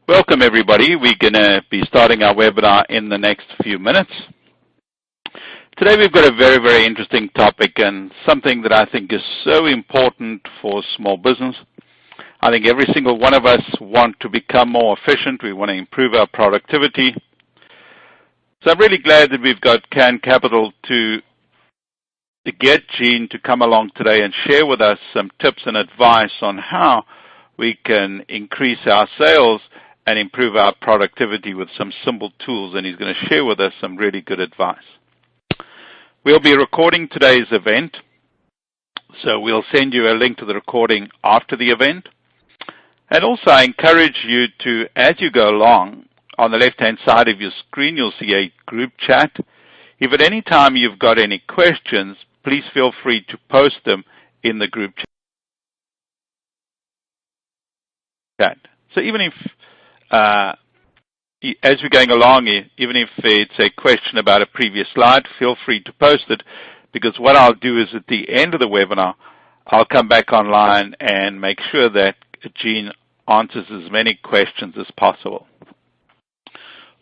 Welcome, everybody. We're going to be starting our webinar in the next few minutes. Today we've got a very, very interesting topic and something that I think is so important for small business. I think every single one of us want to become more efficient. We want to improve our productivity. So I'm really glad that we've got CAN Capital to get Gene to come along today and share with us some tips and advice on how we can increase our sales and improve our productivity with some simple tools, and he's going to share with us some really good advice. We'll be recording today's event, so we'll send you a link to the recording after the event. And also I encourage you to, as you go along, on the left-hand side of your screen, you'll see a group chat. If at any time you've got any questions, please feel free to post them in the group chat. So even if as we're going along, even if it's a question about a previous slide, feel free to post it, because what I'll do is at the end of the webinar, I'll come back online and make sure that Gene answers as many questions as possible.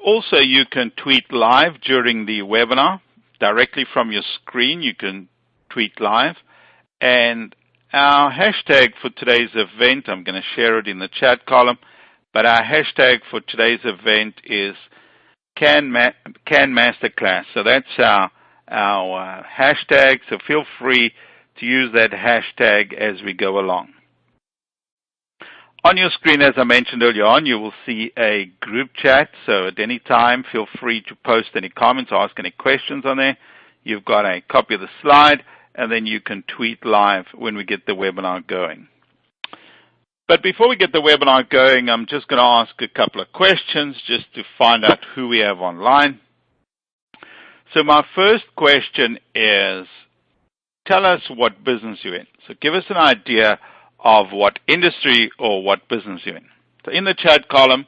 Also, you can tweet live during the webinar. Directly from your screen, you can tweet live. And our hashtag for today's event, I'm going to share it in the chat column, but our hashtag for today's event is CAN Masterclass. So that's our hashtag, so feel free to use that hashtag as we go along. On your screen, as I mentioned earlier on, you will see a group chat, so at any time, feel free to post any comments or ask any questions on there. You've got a copy of the slide, and then you can tweet live when we get the webinar going. But before we get the webinar going, I'm just going to ask a couple of questions just to find out who we have online. So my first question is, tell us what business you're in. So give us an idea of what industry or what business you're in. So in the chat column,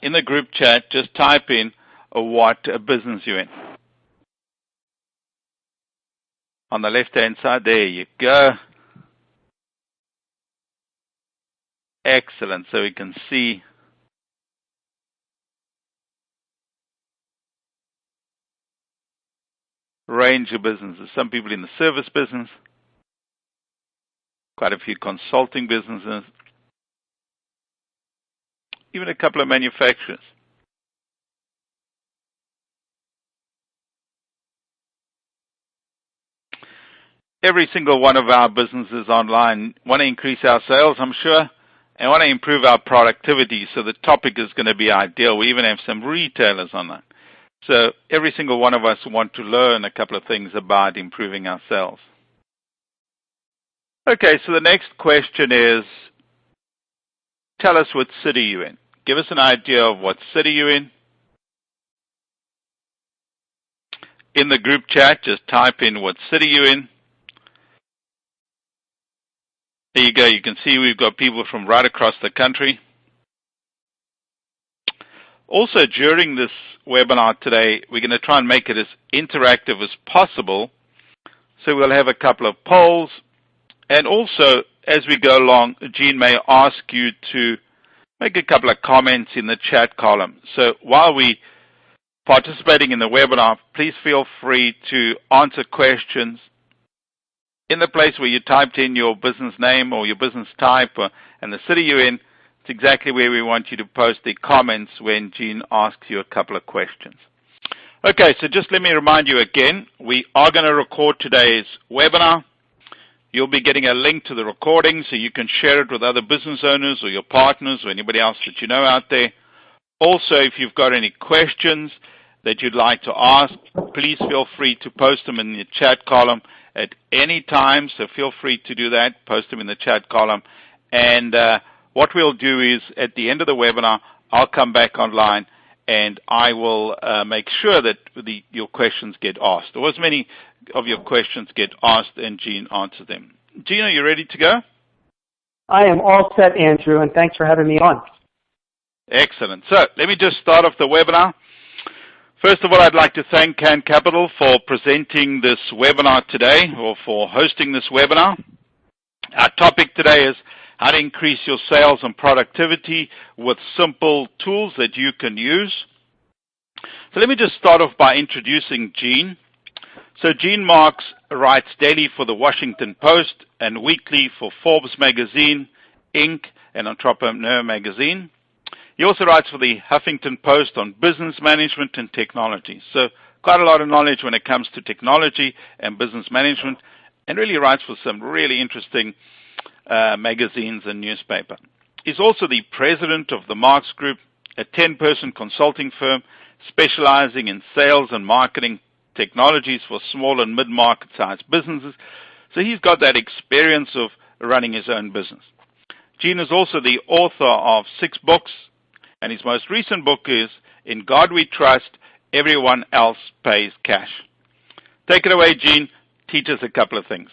in the group chat, just type in what business you're in. On the left-hand side, there you go. Excellent. So we can see range of businesses. Some people in the service business, quite a few consulting businesses, even a couple of manufacturers. Every single one of our businesses online want to increase our sales, I'm sure, and want to improve our productivity, so the topic is going to be ideal. We even have some retailers on that. So every single one of us want to learn a couple of things about improving our sales. Okay, so the next question is, tell us what city you're in. Give us an idea of what city you're in. In the group chat, just type in what city you're in. There you go. You can see we've got people from right across the country. Also, during this webinar today, we're going to try and make it as interactive as possible. So we'll have a couple of polls. And also, as we go along, Gene may ask you to make a couple of comments in the chat column. So while we're participating in the webinar, please feel free to answer questions in the place where you typed in your business name or your business type and the city you're in. It's exactly where we want you to post the comments when Gene asks you a couple of questions. Okay, so just let me remind you again, we are going to record today's webinar. You'll be getting a link to the recording so you can share it with other business owners or your partners or anybody else that you know out there. Also, if you've got any questions that you'd like to ask, please feel free to post them in the chat column at any time. So feel free to do that, post them in the chat column. And what we'll do is at the end of the webinar, I'll come back online and I will make sure that your questions get asked, or as many of your questions get asked and Gene answers them. Gene, are you ready to go? I am all set, Andrew, and thanks for having me on. Excellent. So let me just start off the webinar. First of all, I'd like to thank CAN Capital for presenting this webinar today, or for hosting this webinar. Our topic today is how to increase your sales and productivity with simple tools that you can use. So let me just start off by introducing Gene. So Gene Marks writes daily for the Washington Post and weekly for Forbes magazine, Inc., and Entrepreneur magazine. He also writes for the Huffington Post on business management and technology. So quite a lot of knowledge when it comes to technology and business management, and really writes for some really interesting magazines and newspaper. He's also the president of the Marks Group, a 10-person consulting firm specializing in sales and marketing technologies for small and mid-market sized businesses. So he's got that experience of running his own business. Gene is also the author of 6 books, and his most recent book is In God We Trust, Everyone Else Pays Cash. Take it away, Gene. Teach us a couple of things.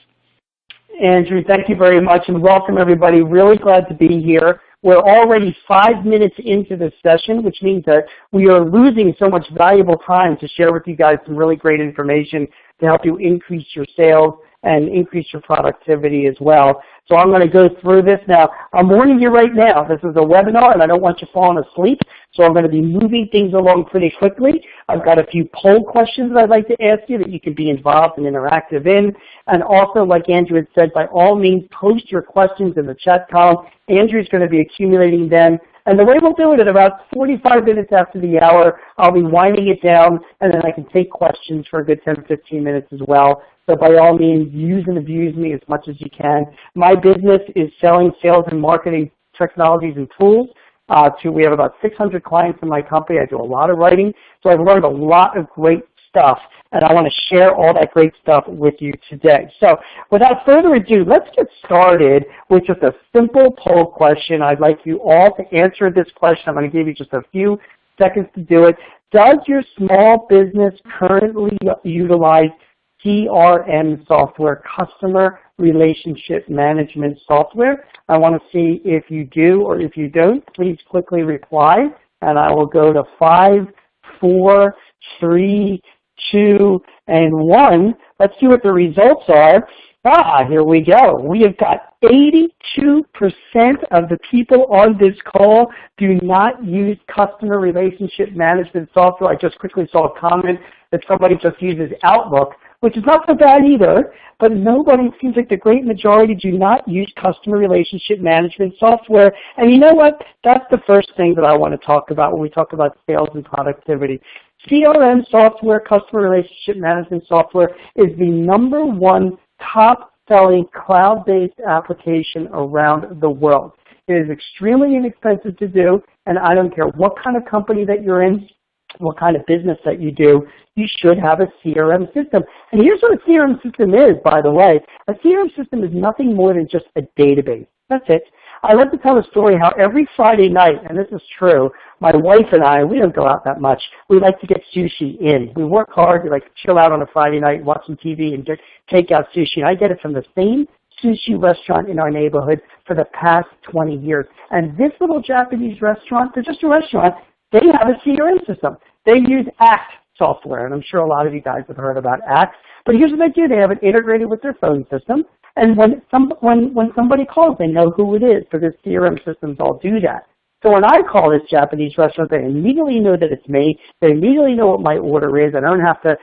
Andrew, thank you very much, and welcome everybody. Really glad to be here. We're already 5 minutes into this session, which means that we are losing so much valuable time to share with you guys some really great information to help you increase your sales and increase your productivity as well. So I'm going to go through this now. I'm warning you right now, this is a webinar and I don't want you falling asleep, so I'm going to be moving things along pretty quickly. I've got a few poll questions that I'd like to ask you that you can be involved and interactive in. And also, like Andrew had said, by all means, post your questions in the chat column. Andrew's going to be accumulating them. And the way we'll do it, at about 45 minutes after the hour, I'll be winding it down, and then I can take questions for a good 10 to 15 minutes as well. So by all means, use and abuse me as much as you can. My business is selling sales and marketing technologies and tools. We have about 600 clients in my company. I do a lot of writing, so I've learned a lot of great stuff, and I want to share all that great stuff with you today. So without further ado, let's get started with just a simple poll question. I'd like you all to answer this question. I'm going to give you just a few seconds to do it. Does your small business currently utilize CRM software, customer relationship management software? I want to see if you do, or if you don't, please quickly reply, and I will go to 5, 4, 3, 2, and 1. Let's see what the results are. Here we go. We have got 82% of the people on this call do not use customer relationship management software. I just quickly saw a comment that somebody just uses Outlook, which is not so bad either, but nobody, it seems like the great majority do not use customer relationship management software. And you know what? That's the first thing that I want to talk about when we talk about sales and productivity. CRM software, customer relationship management software, is the #1 top-selling cloud-based application around the world. It is extremely inexpensive to do, and I don't care what kind of company that you're in, what kind of business that you do, you should have a CRM system. And here's what a CRM system is, by the way. A CRM system is nothing more than just a database. That's it. I like to tell a story how every Friday night, and this is true, my wife and I, we don't go out that much. We like to get sushi in. We work hard. We like to chill out on a Friday night, watch some TV, and take out sushi. And I get it from the same sushi restaurant in our neighborhood for the past 20 years. And this little Japanese restaurant, they're just a restaurant, they have a CRM system. They use ACT software, and I'm sure a lot of you guys have heard about ACT. But here's what they do. They have it integrated with their phone system. And when somebody calls, they know who it is, because CRM systems all do that. So when I call this Japanese restaurant, they immediately know that it's me. They immediately know what my order is. I don't have to,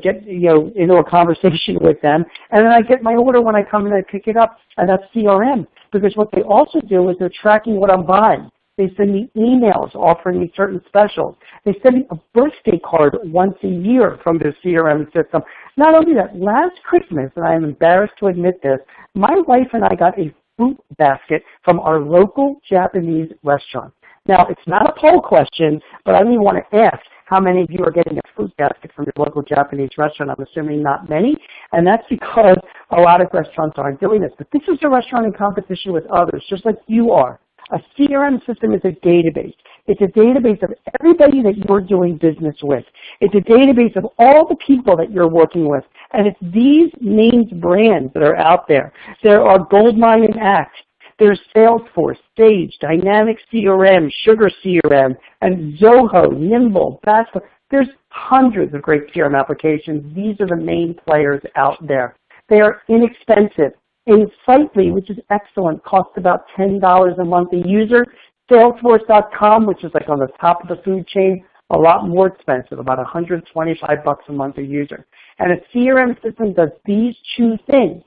get into a conversation with them. And then I get my order when I come in and I pick it up, and that's CRM. Because what they also do is they're tracking what I'm buying. They send me emails offering me certain specials. They send me a birthday card once a year from their CRM system. Not only that, last Christmas, and I am embarrassed to admit this, my wife and I got a fruit basket from our local Japanese restaurant. Now, it's not a poll question, but I really want to ask how many of you are getting a fruit basket from your local Japanese restaurant. I'm assuming not many, and that's because a lot of restaurants aren't doing this. But this is a restaurant in competition with others, just like you are. A CRM system is a database. It's a database of everybody that you're doing business with. It's a database of all the people that you're working with. And it's these named brands that are out there. There are Goldmine and ACT. There's Salesforce, Sage, Dynamics CRM, Sugar CRM, and Zoho, Nimble, Basco. There's hundreds of great CRM applications. These are the main players out there. They are inexpensive. Insightly, which is excellent, costs about $10 a month a user. Salesforce.com, which is like on the top of the food chain, a lot more expensive, about $125 a month a user. And a CRM system does these two things.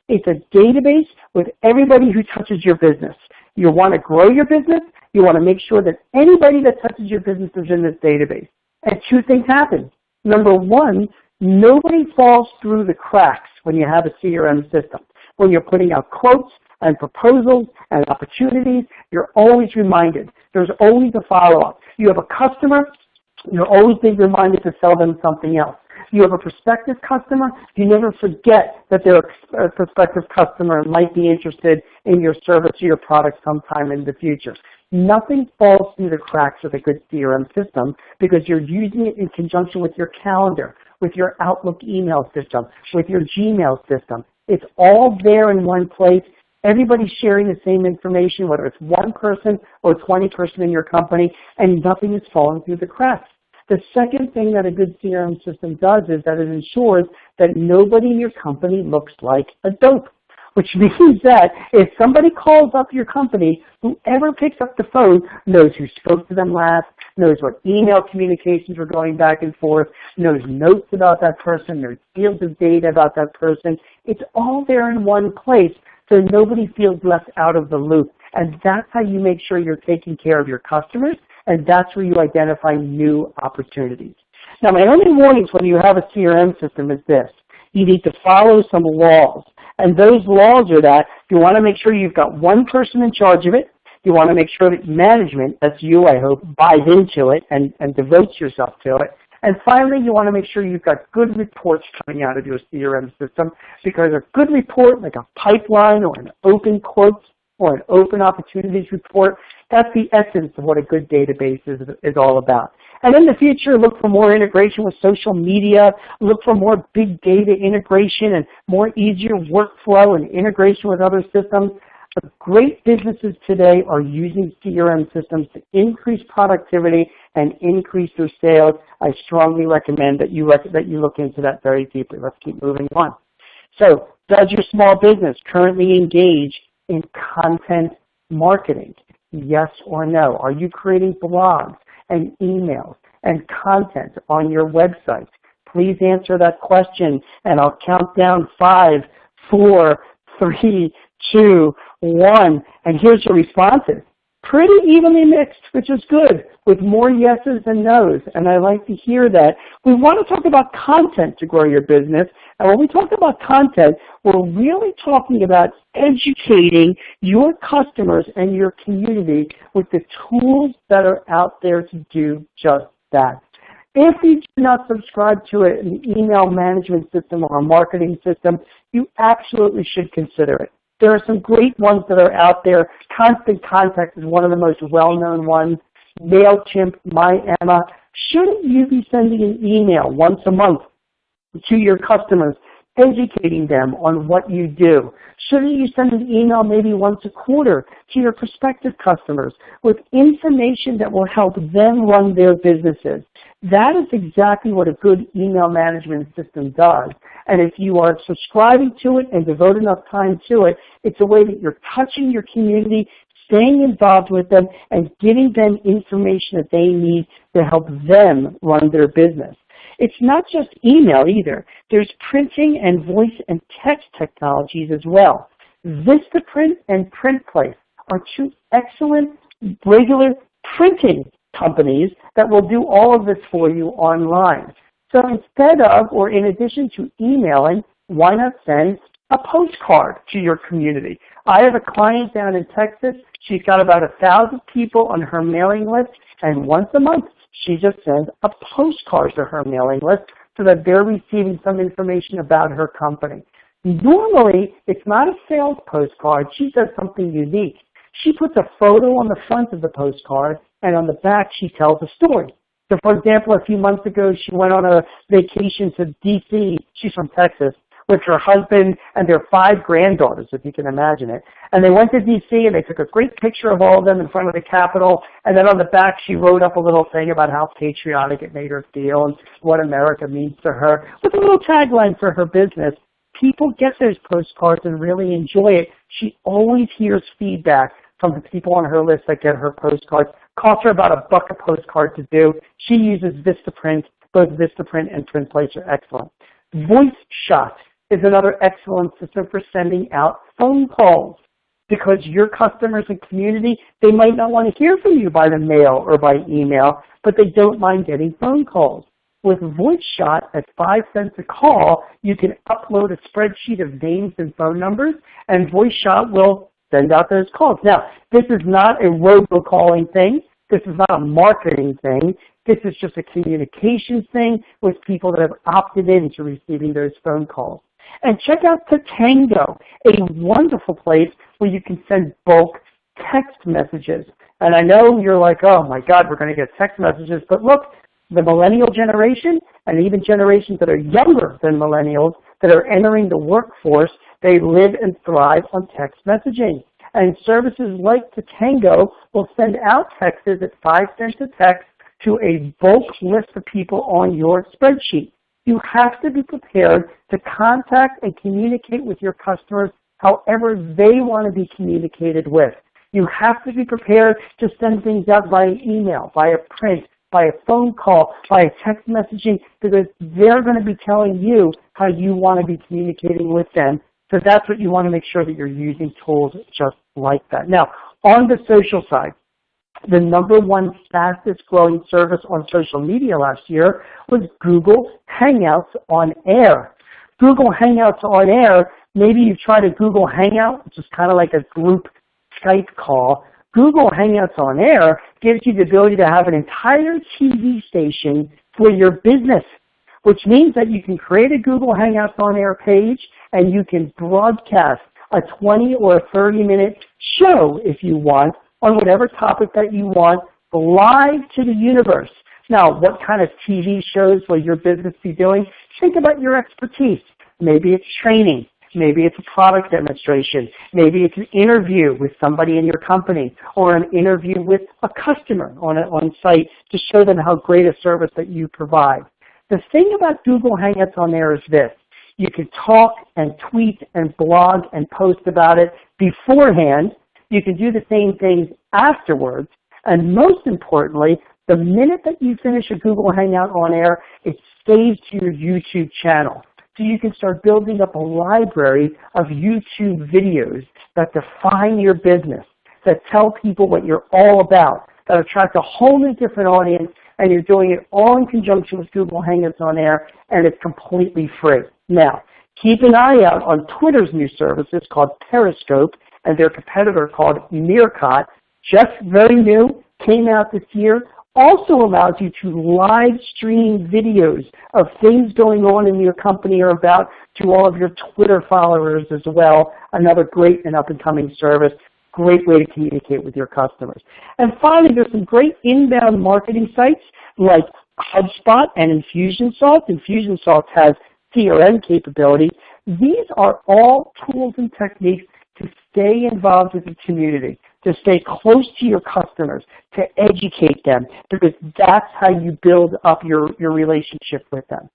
It's a database with everybody who touches your business. You want to grow your business. You want to make sure that anybody that touches your business is in this database. And two things happen. Number one, nobody falls through the cracks when you have a CRM system. When you're putting out quotes and proposals and opportunities, you're always reminded. There's always a follow-up. You have a customer, you're always being reminded to sell them something else. You have a prospective customer, you never forget that their prospective customer might be interested in your service or your product sometime in the future. Nothing falls through the cracks with a good CRM system because you're using it in conjunction with your calendar, with your Outlook email system, with your Gmail system. It's all there in one place. Everybody's sharing the same information, whether it's one person or 20 person in your company, and nothing is falling through the cracks. The second thing that a good CRM system does is that it ensures that nobody in your company looks like a dope, which means that if somebody calls up your company, whoever picks up the phone knows who spoke to them last, knows what email communications were going back and forth, knows notes about that person, knows fields of data about that person. It's all there in one place, so nobody feels left out of the loop. And that's how you make sure you're taking care of your customers, and that's where you identify new opportunities. Now, my only warnings when you have a CRM system is this. You need to follow some laws. And those laws are that you want to make sure you've got one person in charge of it. You want to make sure that management, that's you, I hope, buys into it and devotes yourself to it. And finally, you want to make sure you've got good reports coming out of your CRM system, because a good report, like a pipeline or an open quotes or an open opportunities report, that's the essence of what a good database is all about. And in the future, look for more integration with social media, look for more big data integration and more easier workflow and integration with other systems. But great businesses today are using CRM systems to increase productivity and increase their sales. I strongly recommend that you look into that very deeply. Let's keep moving on. So, does your small business currently engage in content marketing? Yes or no? Are you creating blogs and emails and content on your website? Please answer that question, and I'll count down 5, 4, 3, 2, 1, and here's your responses. Pretty evenly mixed, which is good, with more yeses than nos, and I like to hear that. We want to talk about content to grow your business, and when we talk about content, we're really talking about educating your customers and your community with the tools that are out there to do just that. If you do not subscribe to an email management system or a marketing system, you absolutely should consider it. There are some great ones that are out there. Constant Contact is one of the most well-known ones. MailChimp, MyEmma. Shouldn't you be sending an email once a month to your customers, educating them on what you do? Shouldn't you send an email maybe once a quarter to your prospective customers with information that will help them run their businesses? That is exactly what a good email management system does. And if you are subscribing to it and devote enough time to it, it's a way that you're touching your community, staying involved with them, and giving them information that they need to help them run their business. It's not just email either. There's printing and voice and text technologies as well. Vistaprint and PrintPlace are two excellent regular printing companies that will do all of this for you online. So instead of, or in addition to emailing, why not send a postcard to your community? I have a client down in Texas. She's got about 1,000 people on her mailing list, and once a month she just sends a postcard to her mailing list so that they're receiving some information about her company. Normally, it's not a sales postcard. She does something unique. She puts a photo on the front of the postcard, and on the back she tells a story. So, for example, a few months ago, she went on a vacation to D.C. She's from Texas with her husband and their 5 granddaughters, if you can imagine it. And they went to D.C. and they took a great picture of all of them in front of the Capitol. And then on the back, she wrote up a little thing about how patriotic it made her feel and what America means to her, with a little tagline for her business. people get those postcards and really enjoy it. She always hears feedback from the people on her list that get her postcards. Costs her about $1 a postcard to do. She uses Vistaprint. Both Vistaprint and Printplace are excellent. Voice Shot is another excellent system for sending out phone calls, because your customers and community, they might not want to hear from you by the mail or by email, but they don't mind getting phone calls. With Voice Shot at 5 cents a call, you can upload a spreadsheet of names and phone numbers, and Voice Shot will send out those calls. Now, this is not a robocalling thing. This is not a marketing thing. This is just a communications thing with people that have opted into receiving those phone calls. And check out Tatango, a wonderful place where you can send bulk text messages. And I know you're like, oh my God, we're going to get text messages. But look, the millennial generation and even generations that are younger than millennials that are entering the workforce, they live and thrive on text messaging. And services like Tatango will send out texts at 5 cents a text to a bulk list of people on your spreadsheet. You have to be prepared to contact and communicate with your customers however they want to be communicated with. You have to be prepared to send things out via email, via print, via phone call, via text messaging, because they're going to be telling you how you want to be communicating with them. So that's what you want to make sure that you're using tools just like that. Now, on the social side, the #1 fastest growing service on social media last year was Google Hangouts on Air. Google Hangouts on Air, maybe you've tried a Google Hangout, which is kind of like a group Skype call. Google Hangouts on Air gives you the ability to have an entire TV station for your business, which means that you can create a Google Hangouts on Air page and you can broadcast a 20 or a 30-minute show if you want on whatever topic that you want, live to the universe. Now, what kind of TV shows will your business be doing? Think about your expertise. Maybe it's training. Maybe it's a product demonstration. Maybe it's an interview with somebody in your company or an interview with a customer on site to show them how great a service that you provide. The thing about Google Hangouts on Air is this. You can talk and tweet and blog and post about it beforehand. You can do the same things afterwards. And most importantly, the minute that you finish a Google Hangout on Air, it saves to your YouTube channel. So you can start building up a library of YouTube videos that define your business, that tell people what you're all about, that attract a whole new different audience, and you're doing it all in conjunction with Google Hangouts on Air, and it's completely free. Now, keep an eye out on Twitter's new services called Periscope and their competitor called Meerkat, just very new, came out this year, also allows you to live stream videos of things going on in your company or about to all of your Twitter followers as well. Another great and up-and-coming service. Great way to communicate with your customers. And finally, there's some great inbound marketing sites like HubSpot and Infusionsoft. Infusionsoft has CRM capabilities. These are all tools and techniques to stay involved with the community, to stay close to your customers, to educate them, because that's how you build up your relationship with them.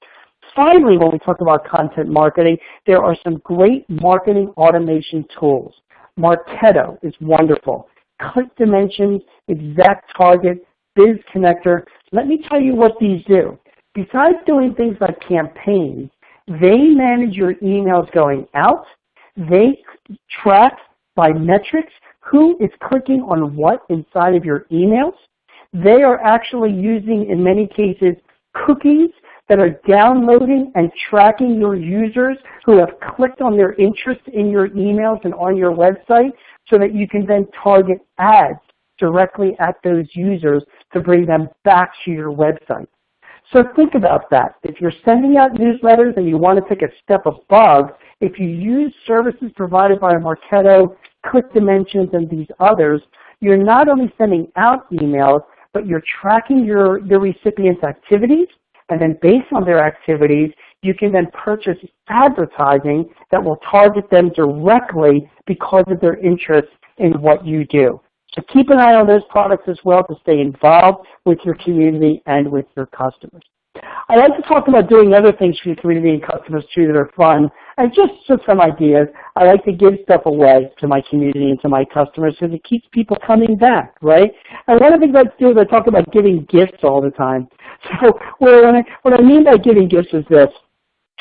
Finally, when we talk about content marketing, there are some great marketing automation tools. Marketo is wonderful. Click Dimensions, Exact Target, Biz Connector. Let me tell you what these do. Besides doing things like campaigns, they manage your emails going out. They track by metrics who is clicking on what inside of your emails. They are actually using, in many cases, cookies that are downloading and tracking your users who have clicked on their interest in your emails and on your website, so that you can then target ads directly at those users to bring them back to your website. So think about that. If you're sending out newsletters and you want to take a step above, if you use services provided by Marketo, Click Dimensions, and these others, you're not only sending out emails, but you're tracking your recipients' activities, and then based on their activities, you can then purchase advertising that will target them directly because of their interest in what you do. So keep an eye on those products as well to stay involved with your community and with your customers. I like to talk about doing other things for your community and customers too that are fun. And just some ideas. I like to give stuff away to my community and to my customers because it keeps people coming back, right? And one of the things I do is I talk about giving gifts all the time. So what I mean by giving gifts is this.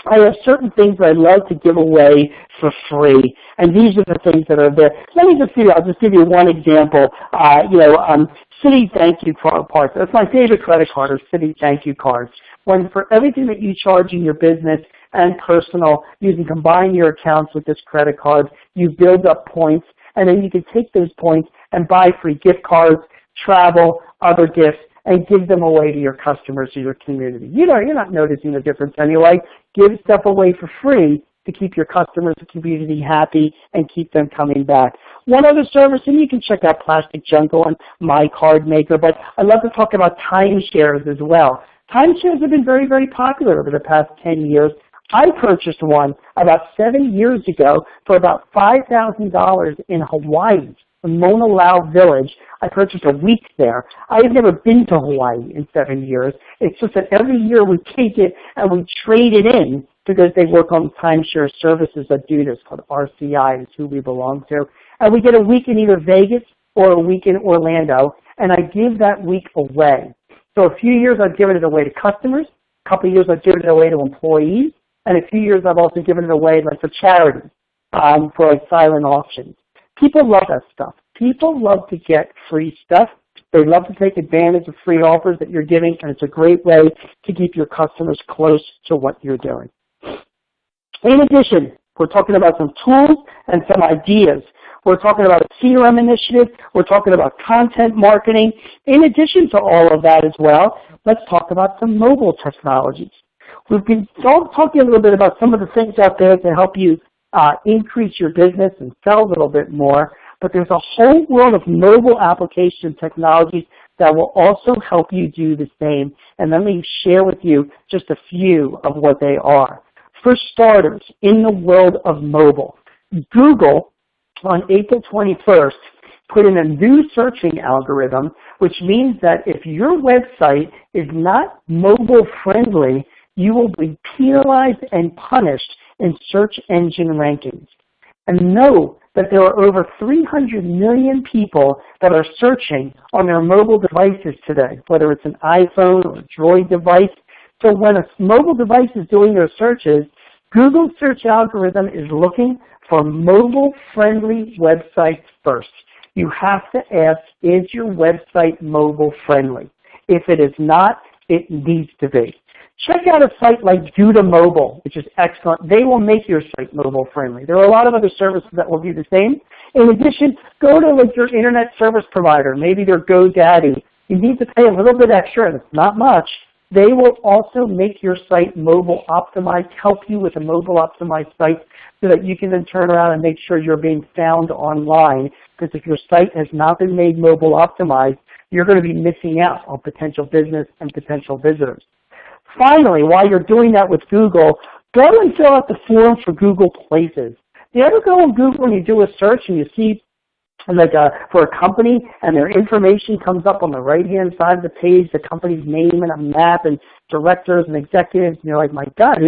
I have certain things that I love to give away for free, and these are the things that are there. Let me just I'll just give you one example. Citi thank you cards. That's my favorite credit card, are Citi thank you cards. When for everything that you charge in your business and personal, you can combine your accounts with this credit card. You build up points, and then you can take those points and buy free gift cards, travel, other gifts, and give them away to your customers or your community. You're not noticing the difference anyway. Give stuff away for free to keep your customers and community happy and keep them coming back. One other service, and you can check out Plastic Jungle on My Card Maker, but I love to talk about timeshares as well. Timeshares have been very, very popular over the past 10 years. I purchased one about 7 years ago for about $5,000 in Hawaii, in Mauna Lau Village. I purchased a week there. I have never been to Hawaii in 7 years. It's just that every year we take it and we trade it in because they work on timeshare services that do this, called RCI is who we belong to. And we get a week in either Vegas or a week in Orlando, and I give that week away. So a few years I've given it away to customers, a couple of years I've given it away to employees, and a few years I've also given it away like for charity, for like silent auctions. People love that stuff. People love to get free stuff. They love to take advantage of free offers that you're giving, and it's a great way to keep your customers close to what you're doing. In addition, we're talking about some tools and some ideas. We're talking about a CRM initiative. We're talking about content marketing. In addition to all of that as well, let's talk about some mobile technologies. We've been talking a little bit about some of the things out there to help you increase your business and sell a little bit more, but there's a whole world of mobile application technologies that will also help you do the same. And let me share with you just a few of what they are. For starters, in the world of mobile, Google on April 21st put in a new searching algorithm, which means that if your website is not mobile friendly, you will be penalized and punished in search engine rankings. And know that there are over 300 million people that are searching on their mobile devices today, whether it's an iPhone or a Droid device. So when a mobile device is doing their searches, Google's search algorithm is looking for mobile-friendly websites first. You have to ask, is your website mobile-friendly? If it is not, it needs to be. Check out a site like Duda Mobile, which is excellent. They will make your site mobile-friendly. There are a lot of other services that will do the same. In addition, go to like your internet service provider. Maybe they're GoDaddy. You need to pay a little bit extra, and it's not much. They will also make your site mobile optimized, help you with a mobile optimized site so that you can then turn around and make sure you're being found online. Because if your site has not been made mobile optimized, you're going to be missing out on potential business and potential visitors. Finally, while you're doing that with Google, go and fill out the form for Google Places. Do you ever go on Google and you do a search and you see like for a company and their information comes up on the right-hand side of the page, the company's name and a map and directors and executives, and you're like, my God,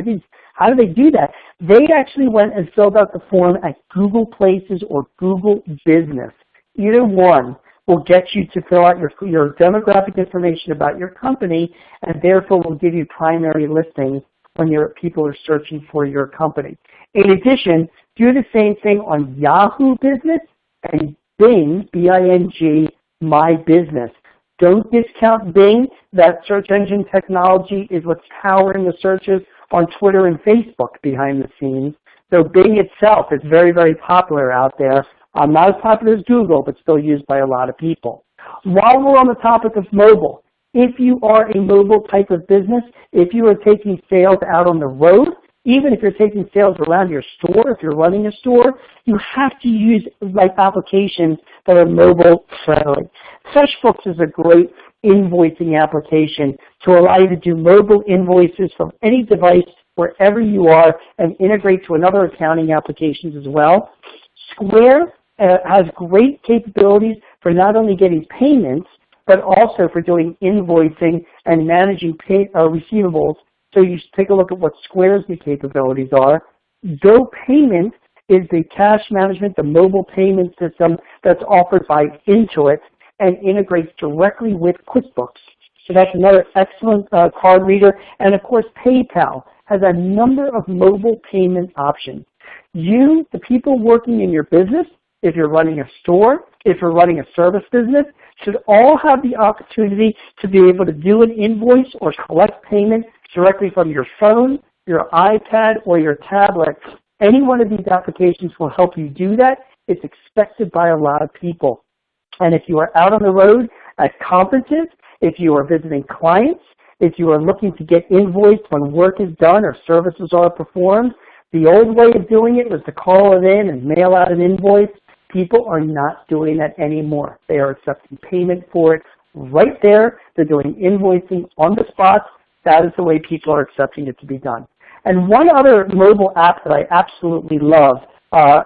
how do they do that? They actually went and filled out the form at Google Places or Google Business. Either one will get you to fill out your demographic information about your company, and therefore will give you primary listings when people are searching for your company. In addition, do the same thing on Yahoo Business and Bing, B-I-N-G, My Business. Don't discount Bing. That search engine technology is what's powering the searches on Twitter and Facebook behind the scenes. So Bing itself is very, very popular out there. Not as popular as Google, but still used by a lot of people. While we're on the topic of mobile, if you are a mobile type of business, if you are taking sales out on the road, even if you're taking sales around your store, if you're running a store, you have to use like applications that are mobile friendly. FreshBooks is a great invoicing application to allow you to do mobile invoices from any device wherever you are and integrate to another accounting applications as well. Square has great capabilities for not only getting payments, but also for doing invoicing and managing receivables. So you should take a look at what Square's new capabilities are. GoPayment is the cash management, the mobile payment system that's offered by Intuit and integrates directly with QuickBooks. So that's another excellent card reader. And of course, PayPal has a number of mobile payment options. You, the people working in your business, if you're running a store, if you're running a service business, should all have the opportunity to be able to do an invoice or collect payment directly from your phone, your iPad, or your tablet. Any one of these applications will help you do that. It's expected by a lot of people. And if you are out on the road at conferences, if you are visiting clients, if you are looking to get invoiced when work is done or services are performed, the old way of doing it was to call it in and mail out an invoice. People are not doing that anymore. They are accepting payment for it right there. They're doing invoicing on the spot. That is the way people are accepting it to be done. And one other mobile app that I absolutely love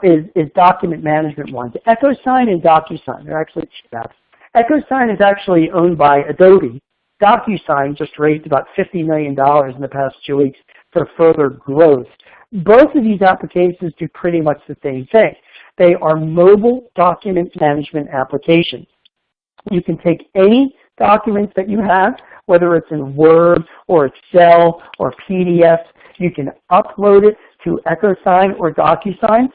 is document management ones. EchoSign and DocuSign. They're actually two apps. EchoSign is actually owned by Adobe. DocuSign just raised about $50 million in the past 2 weeks for further growth. Both of these applications do pretty much the same thing. They are mobile document management applications. You can take any documents that you have, whether it's in Word or Excel or PDF, you can upload it to EchoSign or DocuSign.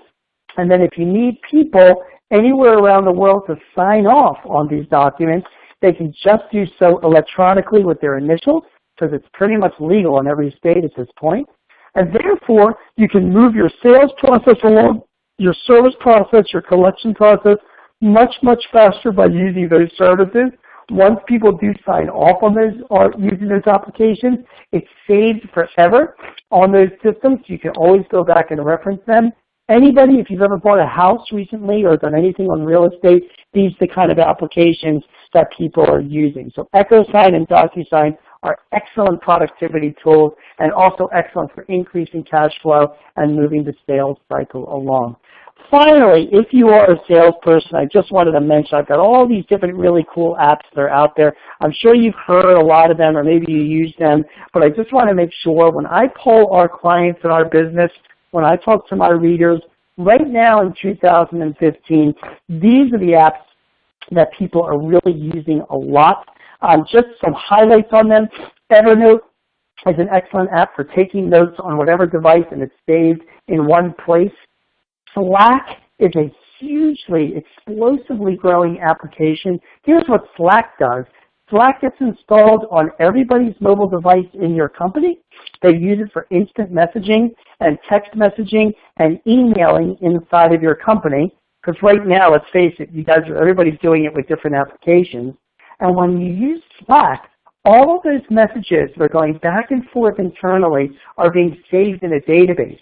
And then if you need people anywhere around the world to sign off on these documents, they can just do so electronically with their initials, because it's pretty much legal in every state at this point. And therefore, you can move your sales process along, your service process, your collection process much, much faster by using those services. Once people do sign off on those or using those applications, it's saved forever on those systems. You can always go back and reference them. Anybody, if you've ever bought a house recently or done anything on real estate, these are the kind of applications that people are using. So EchoSign and DocuSign are excellent productivity tools and also excellent for increasing cash flow and moving the sales cycle along. Finally, if you are a salesperson, I just wanted to mention I've got all these different really cool apps that are out there. I'm sure you've heard a lot of them or maybe you use them, but I just want to make sure when I poll our clients in our business, when I talk to my readers, right now in 2015, these are the apps that people are really using a lot. Just some highlights on them. Evernote is an excellent app for taking notes on whatever device and it's saved in one place. Slack is a hugely, explosively growing application. Here's what Slack does. Slack gets installed on everybody's mobile device in your company. They use it for instant messaging and text messaging and emailing inside of your company. Because right now, let's face it, everybody's doing it with different applications. And when you use Slack, all of those messages that are going back and forth internally are being saved in a database.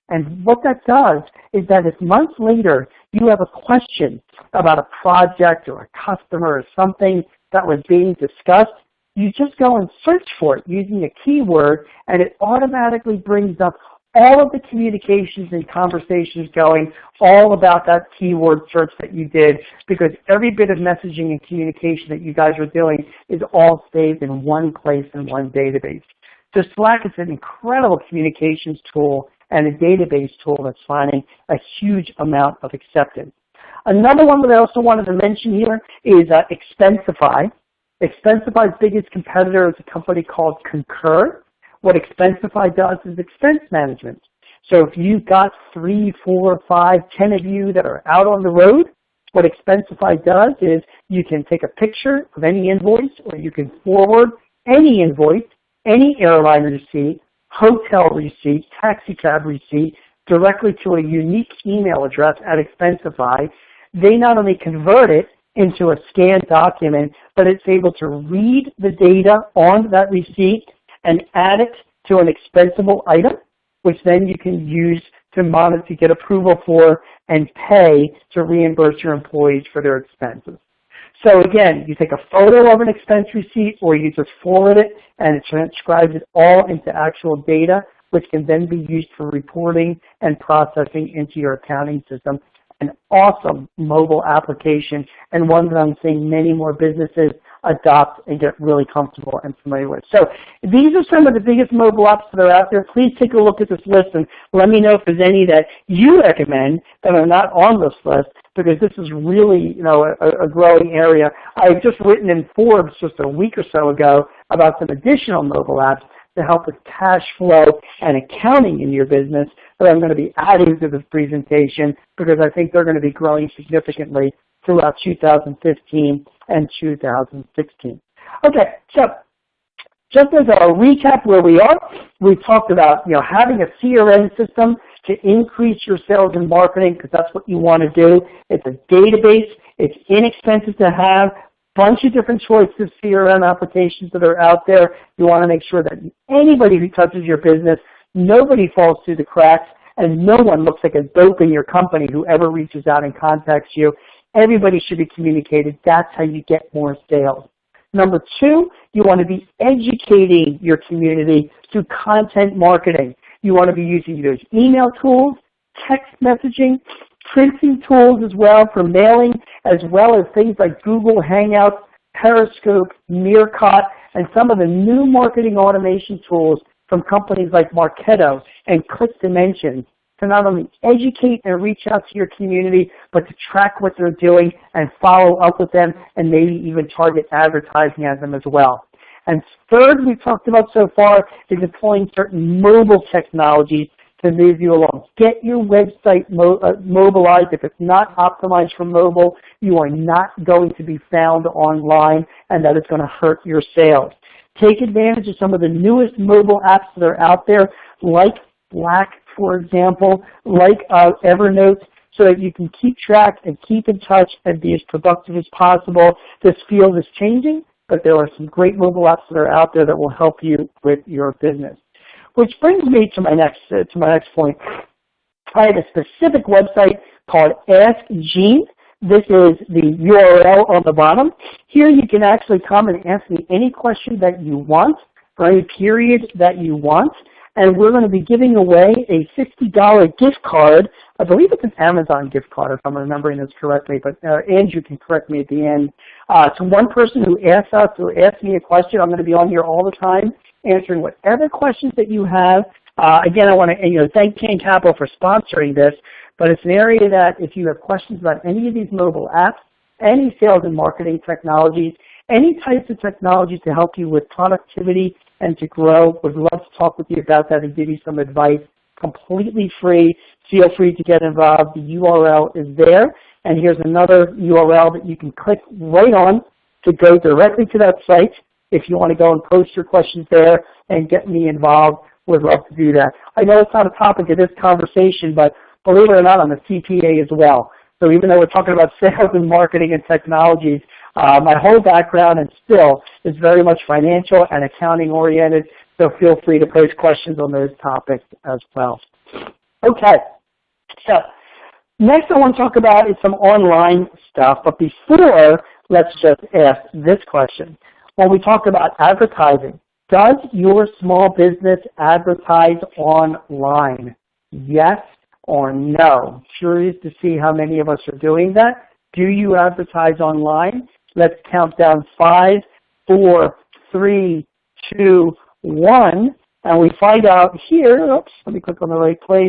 And what that does is that if months later you have a question about a project or a customer or something that was being discussed, you just go and search for it using a keyword, and it automatically brings up all of the communications and conversations going all about that keyword search that you did, because every bit of messaging and communication that you guys are doing is all saved in one place in one database. So Slack is an incredible communications tool and a database tool that's finding a huge amount of acceptance. Another one that I also wanted to mention here is Expensify. Expensify's biggest competitor is a company called Concur. What Expensify does is expense management. So if you've got 3, 4, 5, 10 of you that are out on the road, what Expensify does is you can take a picture of any invoice, or you can forward any invoice, any airline receipt, hotel receipt, taxi cab receipt, directly to a unique email address at Expensify. They not only convert it into a scanned document, but it's able to read the data on that receipt and add it to an expensable item, which then you can use to monitor, to get approval for, and pay to reimburse your employees for their expenses. So again, you take a photo of an expense receipt, or you just forward it, and it transcribes it all into actual data, which can then be used for reporting and processing into your accounting system. An awesome mobile application, and one that I'm seeing many more businesses adopt and get really comfortable and familiar with. So these are some of the biggest mobile apps that are out there. Please take a look at this list and let me know if there's any that you recommend that are not on this list, because this is really, a growing area. I've just written in Forbes just a week or so ago about some additional mobile apps to help with cash flow and accounting in your business that I'm going to be adding to this presentation, because I think they're going to be growing significantly throughout 2015 and 2016. Okay, so just as a recap where we are, we talked about having a CRM system to increase your sales and marketing, because that's what you want to do. It's a database. It's inexpensive to have. Bunch of different choices of CRM applications that are out there. You want to make sure that anybody who touches your business, nobody falls through the cracks, and no one looks like a dope in your company whoever reaches out and contacts you. Everybody should be communicated. That's how you get more sales. Number two, you want to be educating your community through content marketing. You want to be using those email tools, text messaging, printing tools as well for mailing, as well as things like Google Hangouts, Periscope, Meerkat, and some of the new marketing automation tools from companies like Marketo and ClickDimensions to not only educate and reach out to your community, but to track what they're doing and follow up with them and maybe even target advertising at them as well. And third, we've talked about so far is deploying certain mobile technologies to move you along. Get your website mobilized. If it's not optimized for mobile, you are not going to be found online, and that is going to hurt your sales. Take advantage of some of the newest mobile apps that are out there, like Slack, for example, like Evernote, so that you can keep track and keep in touch and be as productive as possible. This field is changing, but there are some great mobile apps that are out there that will help you with your business. Which brings me to my next point. I have a specific website called Ask Gene. This is the URL on the bottom. Here you can actually come and ask me any question that you want for any period that you want. And we're going to be giving away a $50 gift card. I believe it's an Amazon gift card, if I'm remembering this correctly, but Andrew can correct me at the end. To one person who asks me a question. I'm going to be on here all the time, answering whatever questions that you have. Again, I want to thank Kane Capital for sponsoring this, but it's an area that if you have questions about any of these mobile apps, any sales and marketing technologies, any types of technologies to help you with productivity and to grow, would love to talk with you about that and give you some advice. Completely free. Feel free to get involved. The URL is there. And here's another URL that you can click right on to go directly to that site. If you want to go and post your questions there and get me involved, would love to do that. I know it's not a topic of this conversation, but believe it or not, I'm a CPA as well. So even though we're talking about sales and marketing and technologies, my whole background and still is very much financial and accounting oriented, so feel free to post questions on those topics as well. Okay, so next I want to talk about is some online stuff, but before, let's just ask this question. When we talk about advertising, does your small business advertise online? Yes or no? Curious to see how many of us are doing that. Do you advertise online? Let's count down 5, 4, 3, 2, 1, and we find out here, oops, let me click on the right place,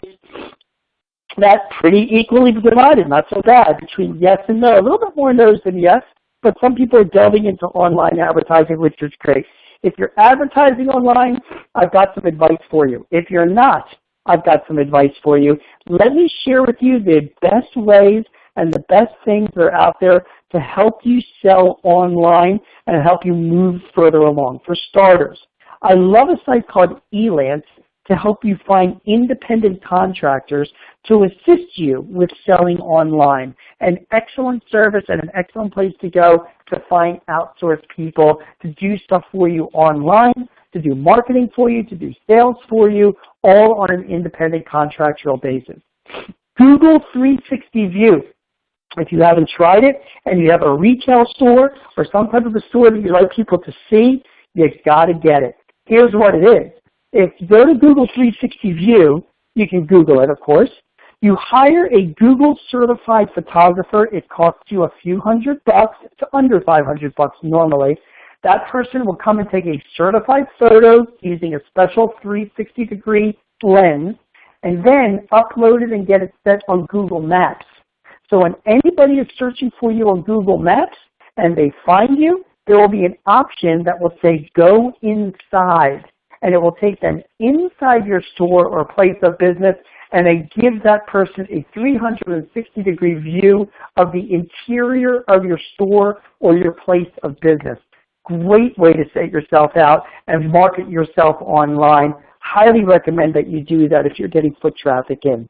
that's pretty equally divided, not so bad, between yes and no. A little bit more no's than yes, but some people are delving into online advertising, which is great. If you're advertising online, I've got some advice for you. If you're not, I've got some advice for you. Let me share with you the best ways and the best things that are out there to help you sell online and help you move further along. For starters, I love a site called Elance to help you find independent contractors to assist you with selling online. An excellent service and an excellent place to go to find outsourced people to do stuff for you online, to do marketing for you, to do sales for you, all on an independent contractual basis. Google 360 View. If you haven't tried it and you have a retail store or some type of a store that you like people to see, you've got to get it. Here's what it is. If you go to Google 360 View, you can Google it, of course. You hire a Google certified photographer. It costs you a few $100 to under $500 normally. That person will come and take a certified photo using a special 360-degree lens and then upload it and get it set on Google Maps. So when anybody is searching for you on Google Maps and they find you, there will be an option that will say go inside, and it will take them inside your store or place of business, and it gives that person a 360-degree view of the interior of your store or your place of business. Great way to set yourself out and market yourself online. Highly recommend that you do that if you're getting foot traffic in.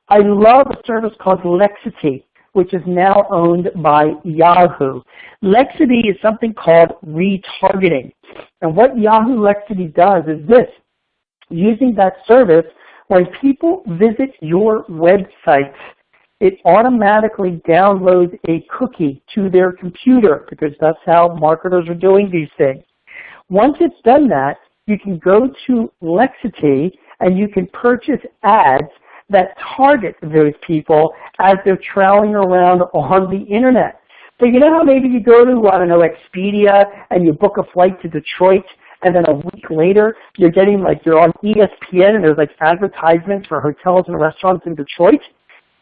I love a service called Lexity, which is now owned by Yahoo. Lexity is something called retargeting. And what Yahoo Lexity does is this. Using that service, when people visit your website, it automatically downloads a cookie to their computer, because that's how marketers are doing these things. Once it's done that, you can go to Lexity and you can purchase ads that target those people as they're traveling around on the internet. So you know how maybe you go to, I don't know, Expedia and you book a flight to Detroit, and then a week later you're getting like you're on ESPN and there's like advertisements for hotels and restaurants in Detroit?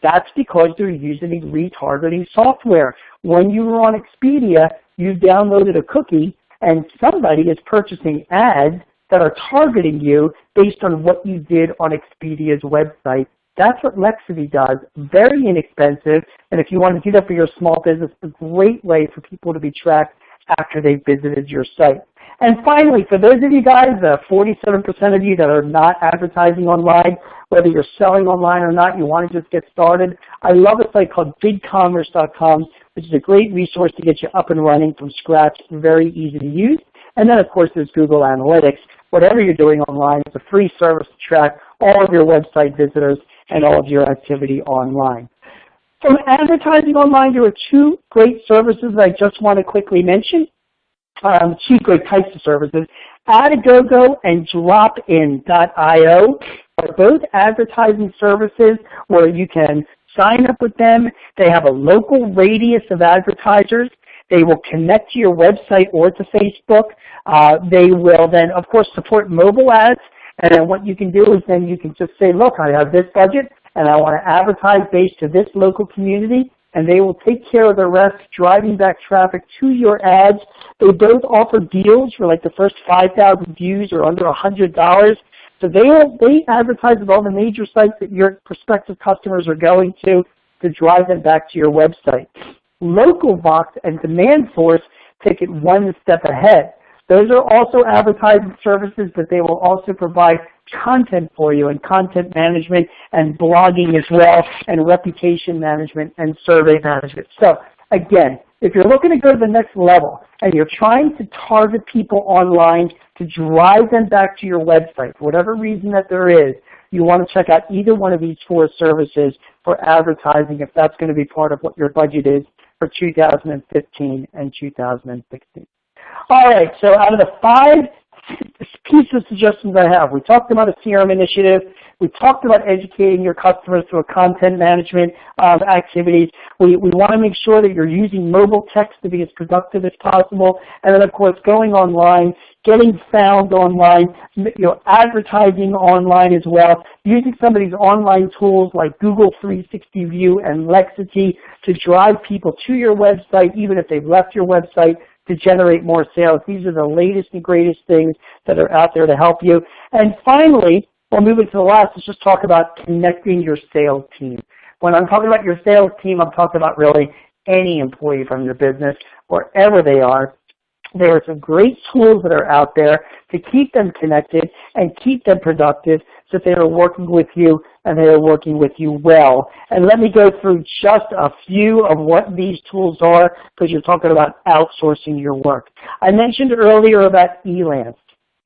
That's because they're using retargeting software. When you were on Expedia, you downloaded a cookie and somebody is purchasing ads that are targeting you based on what you did on Expedia's website. That's what Lexity does. Very inexpensive, and if you want to do that for your small business, a great way for people to be tracked after they've visited your site. And finally, for those of you guys, 47% of you that are not advertising online, whether you're selling online or not, you want to just get started, I love a site called bigcommerce.com, which is a great resource to get you up and running from scratch, very easy to use. And then, of course, there's Google Analytics. Whatever you're doing online, it's a free service to track all of your website visitors and all of your activity online. From advertising online, there are two great services that I just want to quickly mention, two great types of services. Adagogo and Dropin.io are both advertising services where you can sign up with them. They have a local radius of advertisers. They will connect to your website or to Facebook. They will then, of course, support mobile ads. And then what you can do is then you can just say, look, I have this budget, and I want to advertise based to this local community, and they will take care of the rest, driving back traffic to your ads. They both offer deals for like the first 5,000 views or under $100. So they advertise with all the major sites that your prospective customers are going to drive them back to your website. LocalVox and DemandForce take it one step ahead. Those are also advertising services, but they will also provide content for you and content management and blogging as well, and reputation management and survey management. So again, if you're looking to go to the next level and you're trying to target people online to drive them back to your website, for whatever reason that there is, you want to check out either one of these four services for advertising if that's going to be part of what your budget is for 2015 and 2016. All right, so out of the 5 pieces of suggestions I have, we talked about a CRM initiative. We talked about educating your customers through a content management activities. We want to make sure that you're using mobile text to be as productive as possible. And then, of course, going online, getting found online, advertising online as well, using some of these online tools like Google 360 View and Lexity to drive people to your website, even if they've left your website, to generate more sales. These are the latest and greatest things that are out there to help you. And finally, we'll move into the last, let's just talk about connecting your sales team. When I'm talking about your sales team, I'm talking about really any employee from your business, wherever they are. There are some great tools that are out there to keep them connected and keep them productive so that they are working with you and they are working with you well. And let me go through just a few of what these tools are, because you're talking about outsourcing your work. I mentioned earlier about Elance.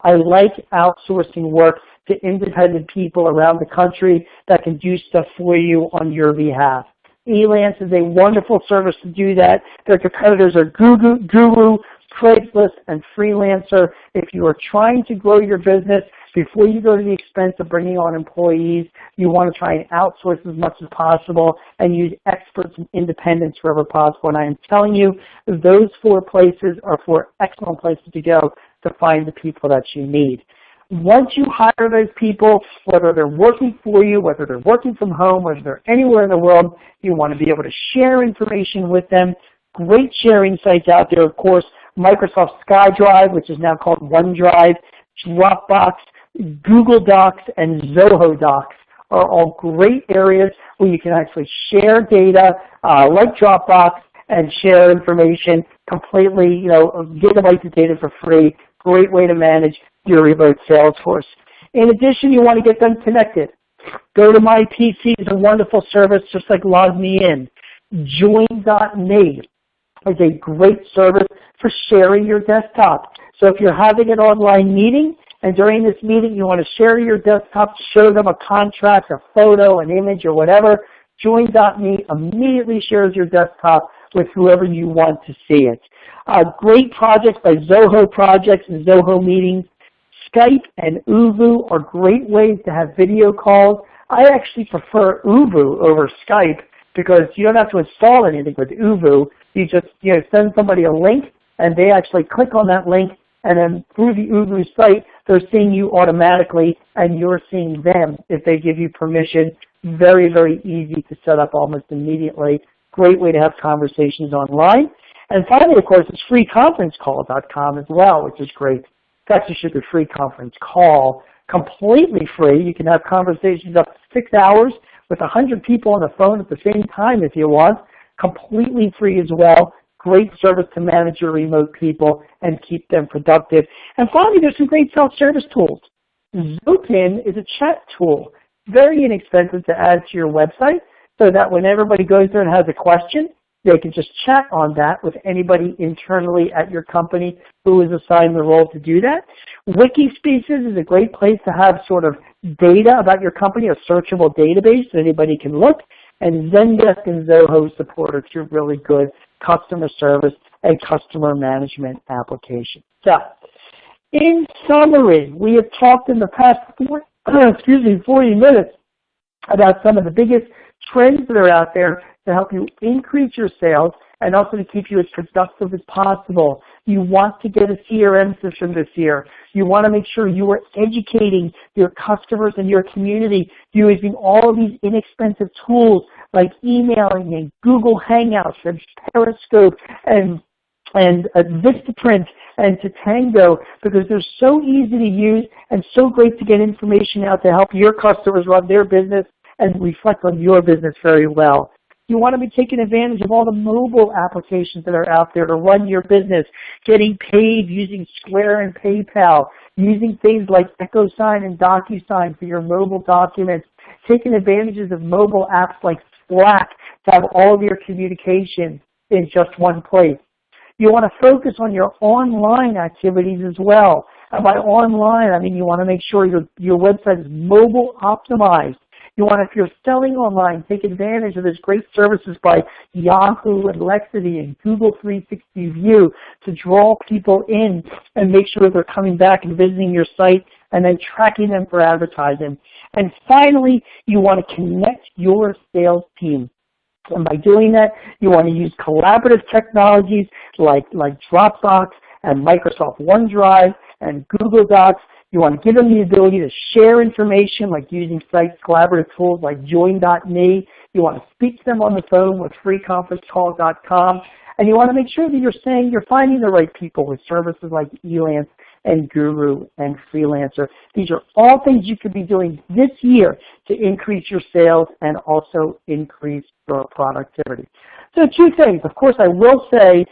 I like outsourcing work to independent people around the country that can do stuff for you on your behalf. Elance is a wonderful service to do that. Their competitors are Guru, Craigslist, and Freelancer. If you are trying to grow your business Before you go to the expense of bringing on employees, you want to try and outsource as much as possible and use experts and independents wherever possible. And I am telling you, those 4 places are 4 excellent places to go to find the people that you need. Once you hire those people, whether they're working for you, whether they're working from home, whether they're anywhere in the world, you want to be able to share information with them. Great sharing sites out there, of course, Microsoft SkyDrive, which is now called OneDrive, Dropbox, Google Docs, and Zoho Docs are all great areas where you can actually share data like Dropbox and share information completely, gigabytes of data for free. Great way to manage your remote sales force. In addition, you want to get them connected. Go to My PC is a wonderful service, just like Log Me In. Join.me is a great service for sharing your desktop. So if you're having an online meeting, and during this meeting you want to share your desktop, show them a contract, a photo, an image, or whatever, Join.me immediately shares your desktop with whoever you want to see it. Great projects by Zoho Projects and Zoho Meetings. Skype and Uvu are great ways to have video calls. I actually prefer Uvu over Skype because you don't have to install anything with Uvu. You just send somebody a link, and they actually click on that link, and then through the Uvu site, they're seeing you automatically, and you're seeing them if they give you permission. Very, very easy to set up almost immediately. Great way to have conversations online. And finally, of course, it's freeconferencecall.com as well, which is great. It's actually should be free conference call, completely free. You can have conversations up to 6 hours with 100 people on the phone at the same time if you want. Completely free as well. Great service to manage your remote people and keep them productive. And finally, there's some great self-service tools. Zopin is a chat tool, very inexpensive to add to your website, so that when everybody goes there and has a question, they can just chat on that with anybody internally at your company who is assigned the role to do that. Wikispaces is a great place to have sort of data about your company, a searchable database that anybody can look. And Zendesk and Zoho support are 2 really good customer service and customer management applications. So, in summary, we have talked in the past 40 minutes about some of the biggest trends that are out there to help you increase your sales and also to keep you as productive as possible. You want to get a CRM system this year. You want to make sure you are educating your customers and your community using all of these inexpensive tools like emailing and Google Hangouts and Periscope and Vistaprint and Tatango, because they're so easy to use and so great to get information out to help your customers run their business and reflect on your business very well. You want to be taking advantage of all the mobile applications that are out there to run your business, getting paid using Square and PayPal, using things like EchoSign and DocuSign for your mobile documents, taking advantages of mobile apps like Slack to have all of your communication in just one place. You want to focus on your online activities as well. And by online, I mean you want to make sure your website is mobile optimized. You want, if you're selling online, take advantage of this great services by Yahoo and Lexity and Google 360 View to draw people in and make sure they're coming back and visiting your site and then tracking them for advertising. And finally, you want to connect your sales team. And by doing that, you want to use collaborative technologies like Dropbox and Microsoft OneDrive and Google Docs. You want to give them the ability to share information like using sites, collaborative tools like Join.me. You want to speak to them on the phone with freeconferencecall.com. And you want to make sure that you're finding the right people with services like Elance and Guru and Freelancer. These are all things you could be doing this year to increase your sales and also increase your productivity. So 2 things. Of course, I will say,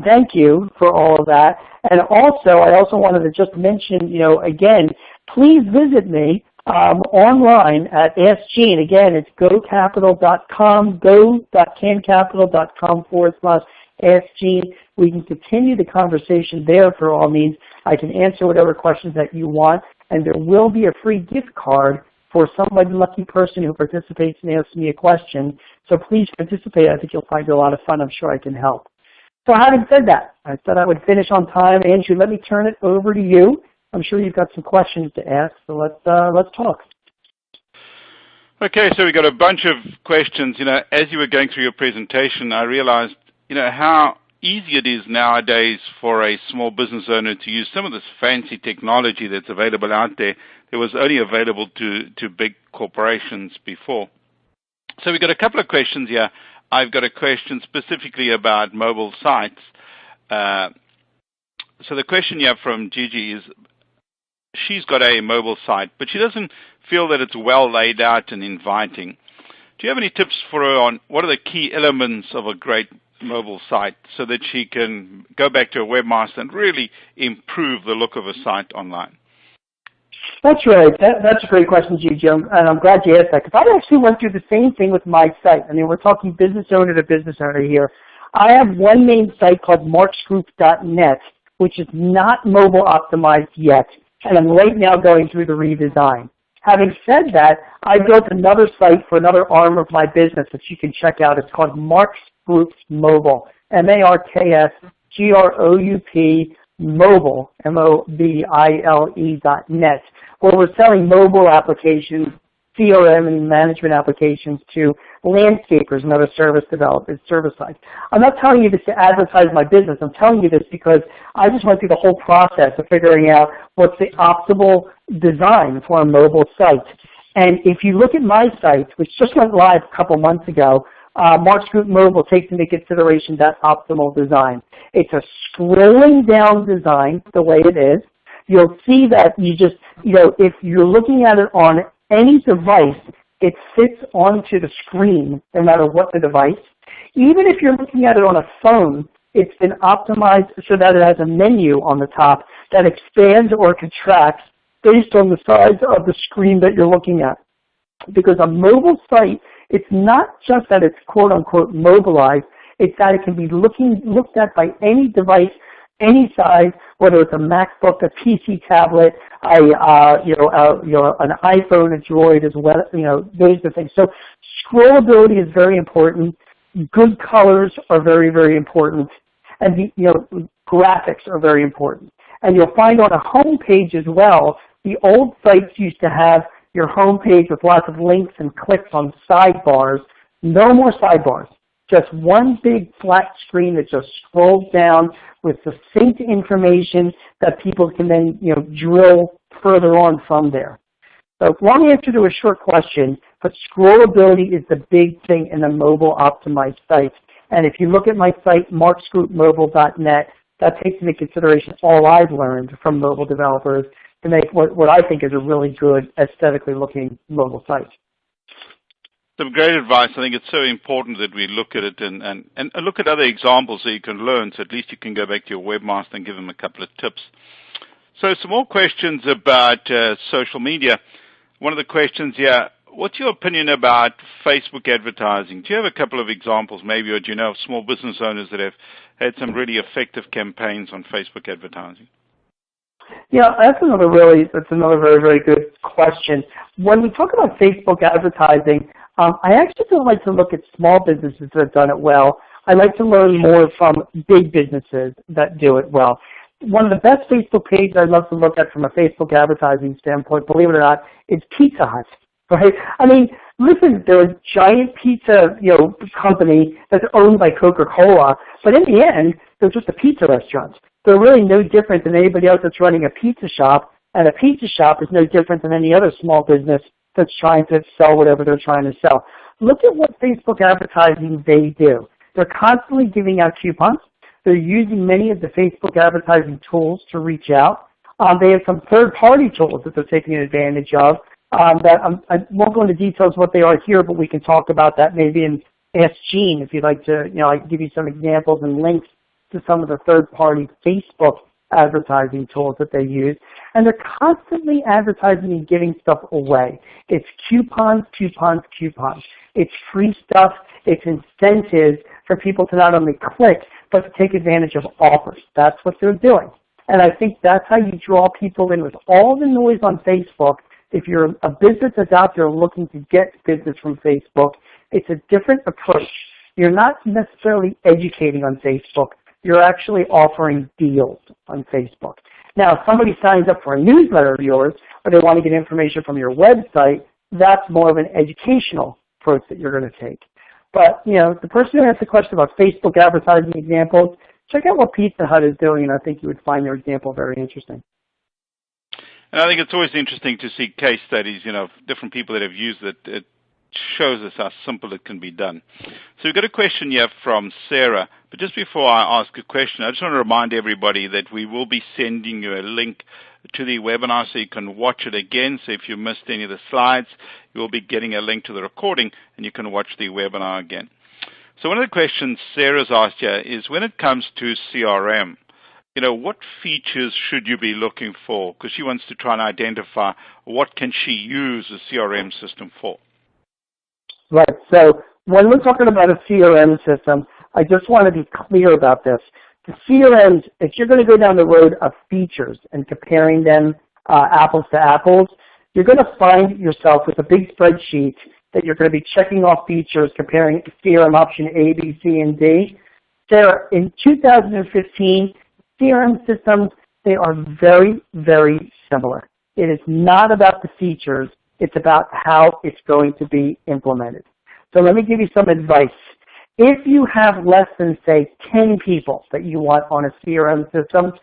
thank you for all of that. And also, I also wanted to just mention, again, please visit me online at Ask Gene. Again, it's gocapital.com, go.cancapital.com/Ask Gene. We can continue the conversation there for all means. I can answer whatever questions that you want, and there will be a free gift card for somebody lucky person who participates and asks me a question. So please participate. I think you'll find it a lot of fun. I'm sure I can help. So having said that, I said I would finish on time. Andrew, let me turn it over to you I'm sure you've got some questions to ask, so let's talk. Okay, so we got a bunch of questions. As you were going through your presentation, I realized, how easy it is nowadays for a small business owner to use some of this fancy technology that's available out there that was only available to big corporations before. So we got a couple of questions here. I've got a question specifically about mobile sites. So the question here from Gigi is, she's got a mobile site, but she doesn't feel that it's well laid out and inviting. Do you have any tips for her on what are the key elements of a great mobile site so that she can go back to a webmaster and really improve the look of a site online? That's right. That's a great question, Gigi, and I'm glad you asked that, because I actually went through the same thing with my site. I mean, we're talking business owner to business owner here. I have one main site called marksgroup.net, which is not mobile optimized yet, and I'm right now going through the redesign. Having said that, I built another site for another arm of my business that you can check out. It's called Marks Group Mobile, MARKSGROUP Mobile, MOBILE.net, where we're selling mobile applications, CRM and management applications to landscapers and other service developers, service sites. I'm not telling you this to advertise my business. I'm telling you this because I just went through the whole process of figuring out what's the optimal design for a mobile site. And if you look at my site, which just went live a couple months ago, Marks Group Mobile takes into consideration that optimal design. It's a scrolling down design the way it is. You'll see that if you're looking at it on any device, it fits onto the screen no matter what the device. Even if you're looking at it on a phone, it's been optimized so that it has a menu on the top that expands or contracts based on the size of the screen that you're looking at. Because a mobile site, it's not just that it's quote-unquote mobilized, it's that it can be looked at by any device, any size, whether it's a MacBook, a PC tablet, an iPhone, a Droid as well, those are the things. So scrollability is very important. Good colors are very, very important. And graphics are very important. And you'll find on a home page as well, the old sites used to have your home page with lots of links and clicks on sidebars. No more sidebars. Just one big flat screen that just scrolls down with succinct information that people can then drill further on from there. So long answer to a short question, but scrollability is the big thing in a mobile optimized site. And if you look at my site, marksgroupmobile.net, that takes into consideration all I've learned from mobile developers to make what I think is a really good, aesthetically looking mobile site. Some great advice. I think it's so important that we look at it and look at other examples so you can learn, so at least you can go back to your webmaster and give them a couple of tips. So some more questions about social media. One of the questions here, what's your opinion about Facebook advertising? Do you have a couple of examples maybe, or do you know of small business owners that have had some really effective campaigns on Facebook advertising? Yeah, that's another very, very good question. When we talk about Facebook advertising, I actually don't like to look at small businesses that have done it well. I like to learn more from big businesses that do it well. One of the best Facebook pages I love to look at from a Facebook advertising standpoint, believe it or not, is Pizza Hut. Right? I mean, listen, they're a giant pizza, company that's owned by Coca-Cola, but in the end, they're just a pizza restaurant. They're really no different than anybody else that's running a pizza shop, and a pizza shop is no different than any other small business that's trying to sell whatever they're trying to sell. Look at what Facebook advertising they do. They're constantly giving out coupons. They're using many of the Facebook advertising tools to reach out. They have some third-party tools that they're taking advantage of. I won't go into details what they are here, but we can talk about that maybe in Ask Gene if you'd like to. I can give you some examples and links to some of the third-party Facebook advertising tools that they use. And they're constantly advertising and giving stuff away. It's coupons, coupons, coupons. It's free stuff. It's incentives for people to not only click, but to take advantage of offers. That's what they're doing. And I think that's how you draw people in with all the noise on Facebook. If you're a business that's out there looking to get business from Facebook, it's a different approach. You're not necessarily educating on Facebook. You're actually offering deals on Facebook. Now, if somebody signs up for a newsletter of yours, or they want to get information from your website, that's more of an educational approach that you're going to take. But, the person who asked the question about Facebook advertising examples, check out what Pizza Hut is doing, and I think you would find their example very interesting. And I think it's always interesting to see case studies, of different people that have used it. It shows us how simple it can be done. So we've got a question here from Sarah. But just before I ask a question, I just want to remind everybody that we will be sending you a link to the webinar so you can watch it again. So if you missed any of the slides, you will be getting a link to the recording and you can watch the webinar again. So one of the questions Sarah's asked here is, when it comes to CRM, what features should you be looking for? Because she wants to try and identify what can she use a CRM system for. Right. So when we're talking about a CRM system, I just want to be clear about this. The CRMs, if you're going to go down the road of features and comparing them apples to apples, you're going to find yourself with a big spreadsheet that you're going to be checking off features, comparing CRM option A, B, C, and D. Sarah, in 2015, CRM systems, they are very, very similar. It is not about the features. It's about how it's going to be implemented. So let me give you some advice. If you have less than, say, 10 people that you want on a CRM system,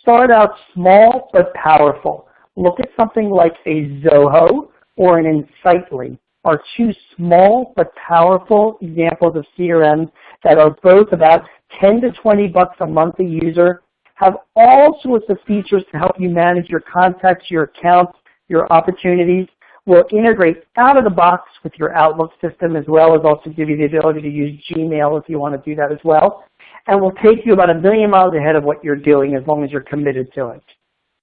start out small but powerful. Look at something like a Zoho or an Insightly, are two small but powerful examples of CRM that are both about 10 to 20 bucks a month a user, have all sorts of features to help you manage your contacts, your accounts, your opportunities, will integrate out of the box with your Outlook system, as well as also give you the ability to use Gmail if you want to do that as well, and will take you about 1,000,000 miles ahead of what you're doing as long as you're committed to it.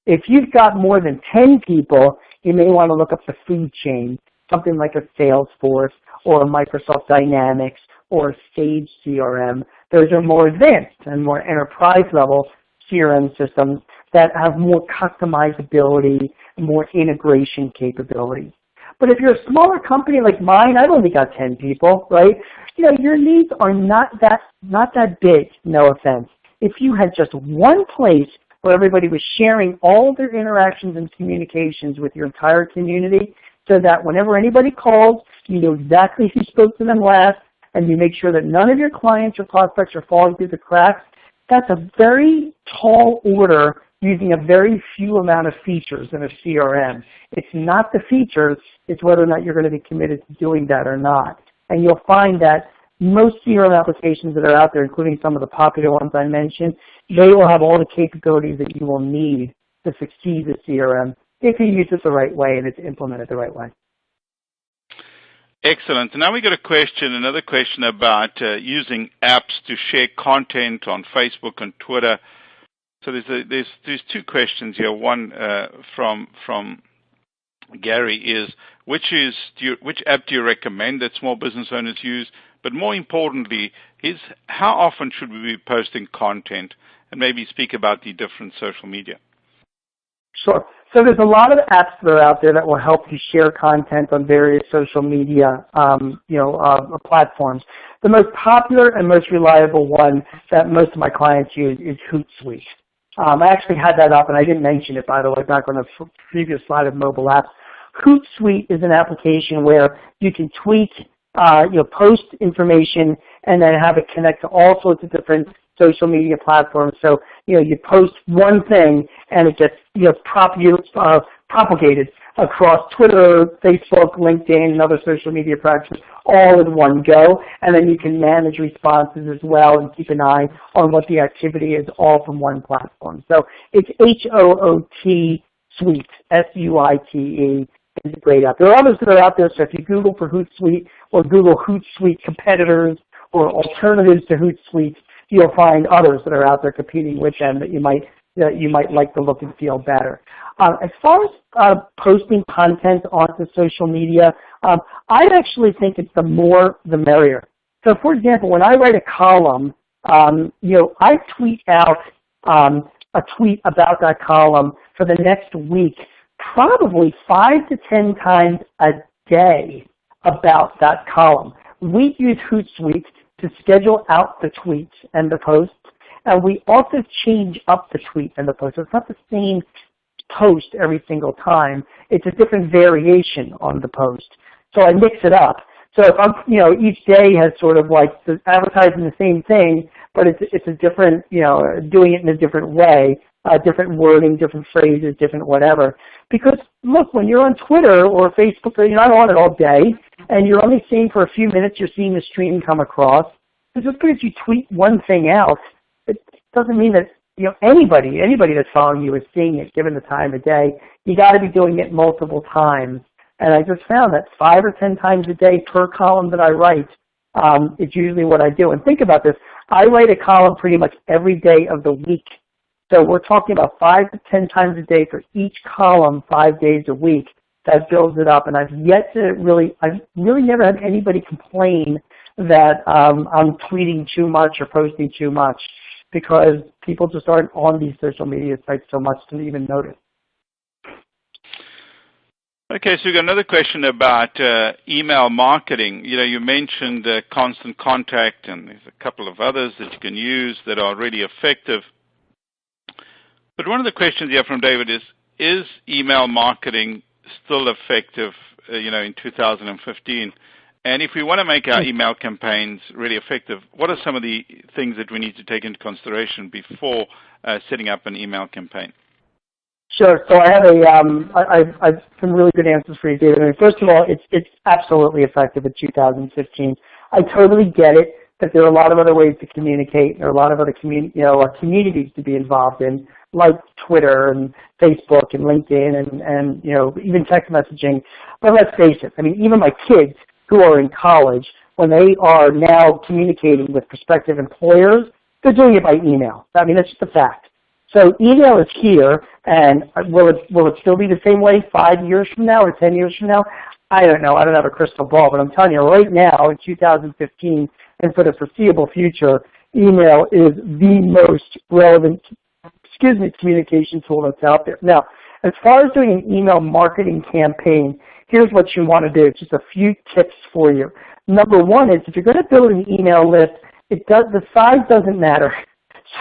If you've got more than 10 people, you may want to look up the food chain, something like a Salesforce or a Microsoft Dynamics or a Sage CRM. Those are more advanced and more enterprise-level CRM systems that have more customizability, more integration capabilities. But if you're a smaller company like mine, I've only got 10 people, right? Your needs are not that big, no offense. If you had just one place where everybody was sharing all of their interactions and communications with your entire community, so that whenever anybody calls, you know exactly who spoke to them last, and you make sure that none of your clients or prospects are falling through the cracks, that's a very tall order using a very few amount of features in a CRM. It's not the features, it's whether or not you're going to be committed to doing that or not. And you'll find that most CRM applications that are out there, including some of the popular ones I mentioned, they will have all the capabilities that you will need to succeed with CRM if you use it the right way and it's implemented the right way. Excellent. Now we got another question about using apps to share content on Facebook and Twitter. So there's two questions here. One from Gary is, which app do you recommend that small business owners use? But more importantly, is how often should we be posting content? And maybe speak about the different social media. Sure. So there's a lot of apps that are out there that will help you share content on various social media platforms. The most popular and most reliable one that most of my clients use is Hootsuite. I actually had that up, and I didn't mention it, by the way, back on the previous slide of mobile apps. Hootsuite is an application where you can tweet, post information, and then have it connect to all sorts of different social media platforms. So, you post one thing, and it gets propagated across Twitter, Facebook, LinkedIn, and other social media platforms all in one go. And then you can manage responses as well and keep an eye on what the activity is all from one platform. So it's Hoot Suite, S-U-I-T-E. It's a great app. There are others that are out there, so if you Google for Hootsuite or Google Hootsuite competitors or alternatives to Hootsuite, you'll find others that are out there competing with them that you might like the look and feel better. As far as posting content onto social media, I actually think it's the more the merrier. So, for example, when I write a column, I tweet out a tweet about that column for the next week, probably 5 to 10 times a day about that column. We use Hootsuite to schedule out the tweets and the posts, And we also change up the tweet and the post. So it's not the same post every single time. It's a different variation on the post. So I mix it up. So if I'm, each day has sort of like advertising the same thing, but it's a different, doing it in a different way, different wording, different phrases, different whatever. Because look, when you're on Twitter or Facebook, you're not on it all day, and you're only seeing for a few minutes, you're seeing the stream come across. So just because you tweet one thing out, it doesn't mean that anybody that's following you is seeing it given the time of day. You got to be doing it multiple times. And I just found that 5 or 10 times a day per column that I write, it's usually what I do. And think about this. I write a column pretty much every day of the week. So we're talking about 5 to 10 times a day for each column, 5 days a week. That builds it up. And I've really never had anybody complain that I'm tweeting too much or posting too much, because people just aren't on these social media sites so much to even notice. Okay, so we've got another question about email marketing. You mentioned Constant Contact, and there's a couple of others that you can use that are really effective. But one of the questions here from David is email marketing still effective, in 2015? And if we want to make our email campaigns really effective, what are some of the things that we need to take into consideration before setting up an email campaign? Sure. So I have I've some really good answers for you, David. I mean, first of all, it's absolutely effective in 2015. I totally get it that there are a lot of other ways to communicate. There are a lot of other communities to be involved in, like Twitter and Facebook and LinkedIn and even text messaging. But let's face it. I mean, even my kids who are in college, when they are now communicating with prospective employers, they're doing it by email. I mean, that's just a fact. So email is here, and will it still be the same way 5 years from now or 10 years from now? I don't know. I don't have a crystal ball, but I'm telling you right now in 2015 and for the foreseeable future, email is the most relevant communication tool that's out there. Now, as far as doing an email marketing campaign, here's what you want to do. Just a few tips for you. Number one is if you're going to build an email list, the size doesn't matter.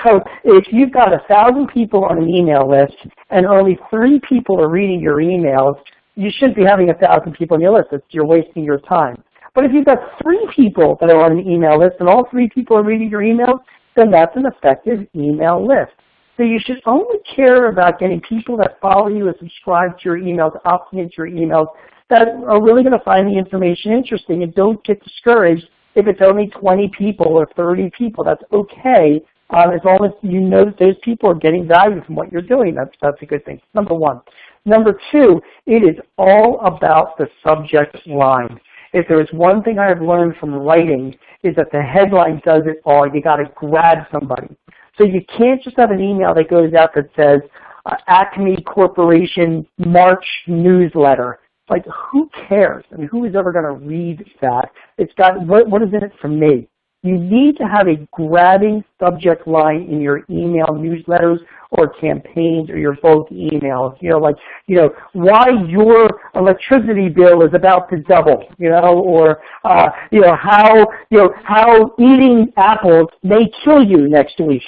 So if you've got 1,000 people on an email list and only 3 people are reading your emails, you shouldn't be having 1,000 people on your list. You're wasting your time. But if you've got 3 people that are on an email list and all 3 people are reading your emails, then that's an effective email list. So you should only care about getting people that follow you and subscribe to your emails, opting into your emails, that are really going to find the information interesting. And don't get discouraged if it's only 20 people or 30 people. That's okay. As long as you know that those people are getting value from what you're doing, that's a good thing. Number one. Number two, it is all about the subject line. If there is one thing I have learned from writing, is that the headline does it all. You got to grab somebody. So you can't just have an email that goes out that says Acme Corporation March newsletter. Like, who cares? I mean, who is ever going to read that? It's got what is in it for me? You need to have a grabbing subject line in your email newsletters or campaigns or your bulk emails. Why your electricity bill is about to double, or how eating apples may kill you next week.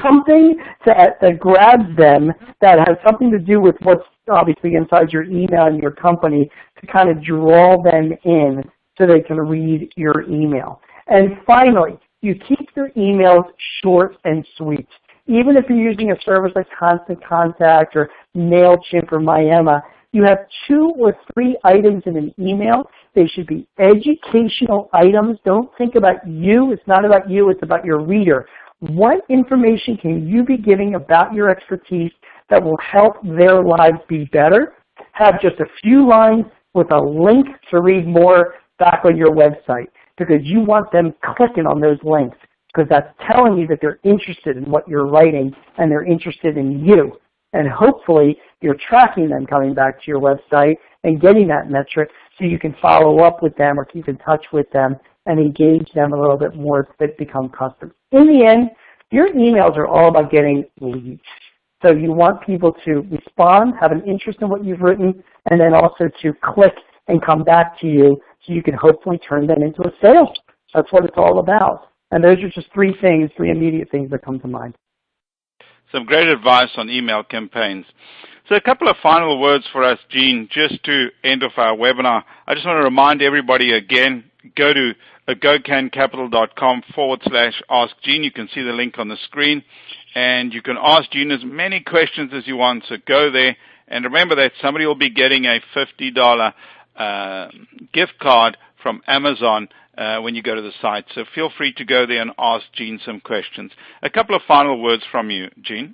Something that grabs them, that has something to do with what's obviously inside your email and your company, to kind of draw them in so they can read your email. And finally, you keep your emails short and sweet. Even if you're using a service like Constant Contact or MailChimp or Miami, you have 2 or 3 items in an email. They should be educational items. Don't think about you. It's not about you. It's about your reader. What information can you be giving about your expertise that will help their lives be better? Have just a few lines with a link to read more back on your website, because you want them clicking on those links, because that's telling you that they're interested in what you're writing and they're interested in you. And hopefully you're tracking them coming back to your website and getting that metric so you can follow up with them or keep in touch with them and engage them a little bit more to become customers. In the end, your emails are all about getting leads. So you want people to respond, have an interest in what you've written, and then also to click and come back to you so you can hopefully turn them into a sale. That's what it's all about. And those are just three immediate things that come to mind. Some great advice on email campaigns. So a couple of final words for us, Gene, just to end off our webinar. I just want to remind everybody again, go to gocancapital.com/ask Gene. You can see the link on the screen, and you can ask Gene as many questions as you want, so go there. And remember that somebody will be getting a $50 gift card from Amazon when you go to the site. So feel free to go there and ask Gene some questions. A couple of final words from you, Gene.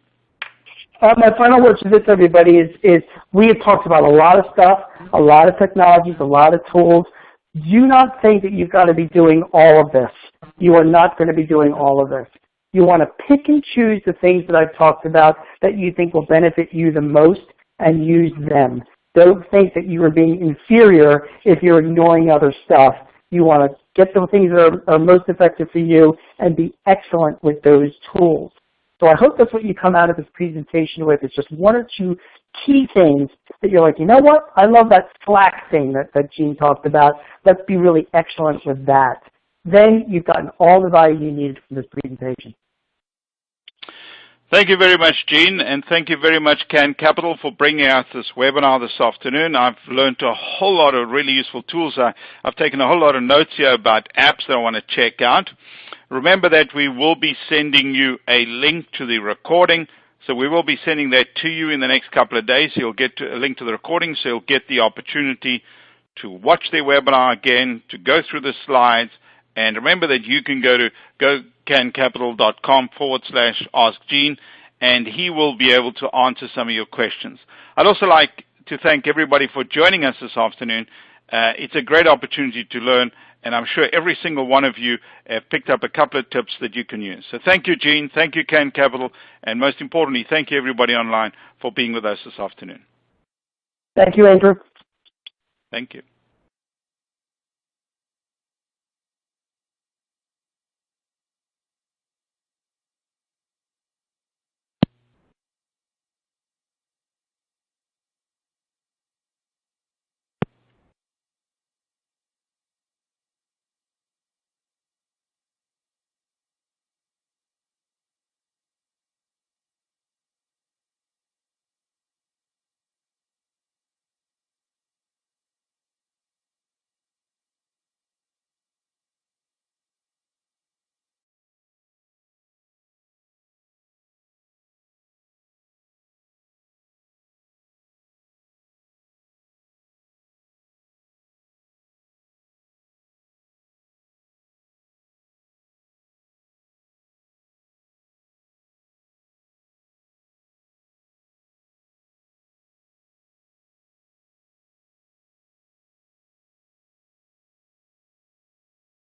My final words to this, everybody, is we have talked about a lot of stuff, a lot of technologies, a lot of tools. Do not think that you've got to be doing all of this. You are not going to be doing all of this. You want to pick and choose the things that I've talked about that you think will benefit you the most and use them. Don't think that you are being inferior if you're ignoring other stuff. You want to get the things that are most effective for you and be excellent with those tools. So I hope that's what you come out of this presentation with, is just one or two key things that you're like, you know what, I love that Slack thing that Gene talked about. Let's be really excellent with that. Then you've gotten all the value you needed from this presentation. Thank you very much, Gene, and thank you very much, Can Capital, for bringing out this webinar this afternoon. I've learned a whole lot of really useful tools. I've taken a whole lot of notes here about apps that I want to check out. Remember that we will be sending you a link to the recording, so we will be sending that to you in the next couple of days. You'll get a link to the recording, so you'll get the opportunity to watch the webinar again, to go through the slides, and remember that you can go to gocancapital.com/ask Gene, and he will be able to answer some of your questions. I'd also like to thank everybody for joining us this afternoon. It's a great opportunity to learn, and I'm sure every single one of you have picked up a couple of tips that you can use. So thank you, Gene. Thank you, Can Capital. And most importantly, thank you, everybody online, for being with us this afternoon. Thank you, Andrew. Thank you.